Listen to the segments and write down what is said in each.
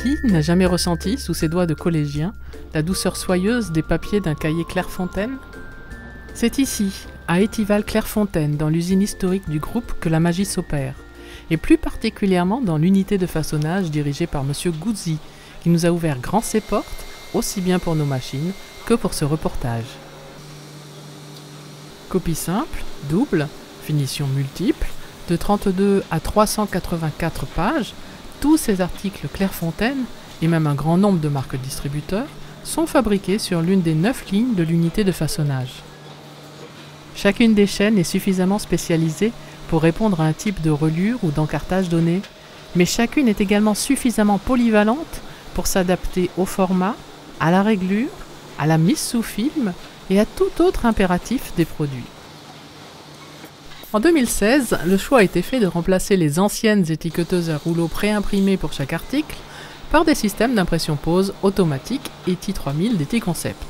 Qui n'a jamais ressenti, sous ses doigts de collégien, la douceur soyeuse des papiers d'un cahier Clairefontaine? C'est ici, à Étival Clairefontaine, dans l'usine historique du groupe, que la magie s'opère, et plus particulièrement dans l'unité de façonnage dirigée par Monsieur Guzzi, qui nous a ouvert grand ses portes, aussi bien pour nos machines que pour ce reportage. Copie simple, double, finition multiple, de 32 à 384 pages, tous ces articles Clairefontaine, et même un grand nombre de marques distributeurs, sont fabriqués sur l'une des 9 lignes de l'unité de façonnage. Chacune des chaînes est suffisamment spécialisée pour répondre à un type de reliure ou d'encartage donné, mais chacune est également suffisamment polyvalente pour s'adapter au format, à la réglure, à la mise sous film et à tout autre impératif des produits. En 2016, le choix a été fait de remplacer les anciennes étiqueteuses à rouleaux préimprimés pour chaque article par des systèmes d'impression pose automatique ETI 3000 d'EtiConcept.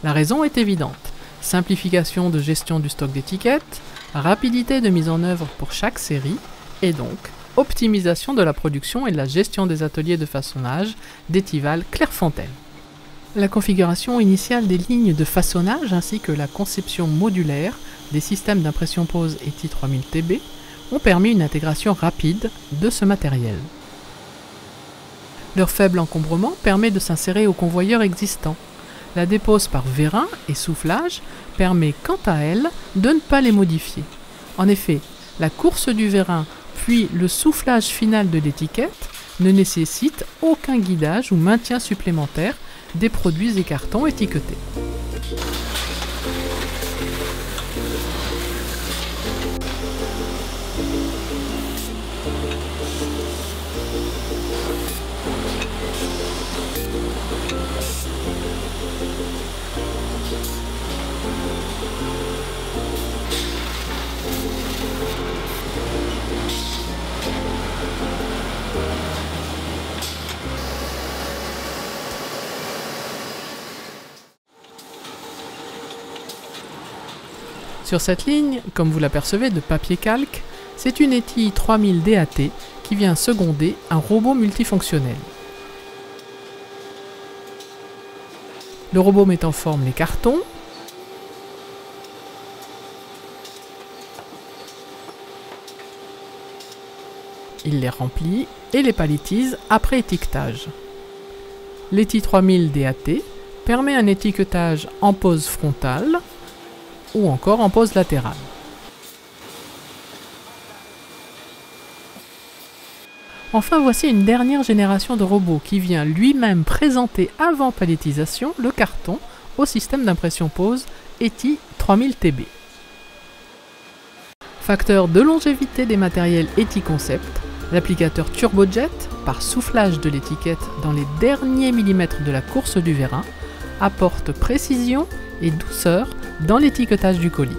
La raison est évidente. Simplification de gestion du stock d'étiquettes, rapidité de mise en œuvre pour chaque série, et donc optimisation de la production et de la gestion des ateliers de façonnage d'Étival Clairefontaine. La configuration initiale des lignes de façonnage ainsi que la conception modulaire des systèmes d'impression pose ETI 3000 TB ont permis une intégration rapide de ce matériel. Leur faible encombrement permet de s'insérer au convoyeur existant. La dépose par vérin et soufflage permet quant à elle de ne pas les modifier. En effet, la course du vérin puis le soufflage final de l'étiquette ne nécessitent aucun guidage ou maintien supplémentaire des produits et cartons étiquetés. Sur cette ligne, comme vous l'apercevez de papier calque, c'est une ETI 3000 DAT qui vient seconder un robot multifonctionnel. Le robot met en forme les cartons, il les remplit et les paletise après étiquetage. L'ETI 3000 DAT permet un étiquetage en pose frontale ou encore en pose latérale. Enfin, voici une dernière génération de robots qui vient lui-même présenter avant palettisation le carton au système d'impression pose ETI 3000 TB. Facteur de longévité des matériels EtiConcept, l'applicateur TurboJet, par soufflage de l'étiquette dans les derniers millimètres de la course du vérin, apporte précision et douceur dans l'étiquetage du colis.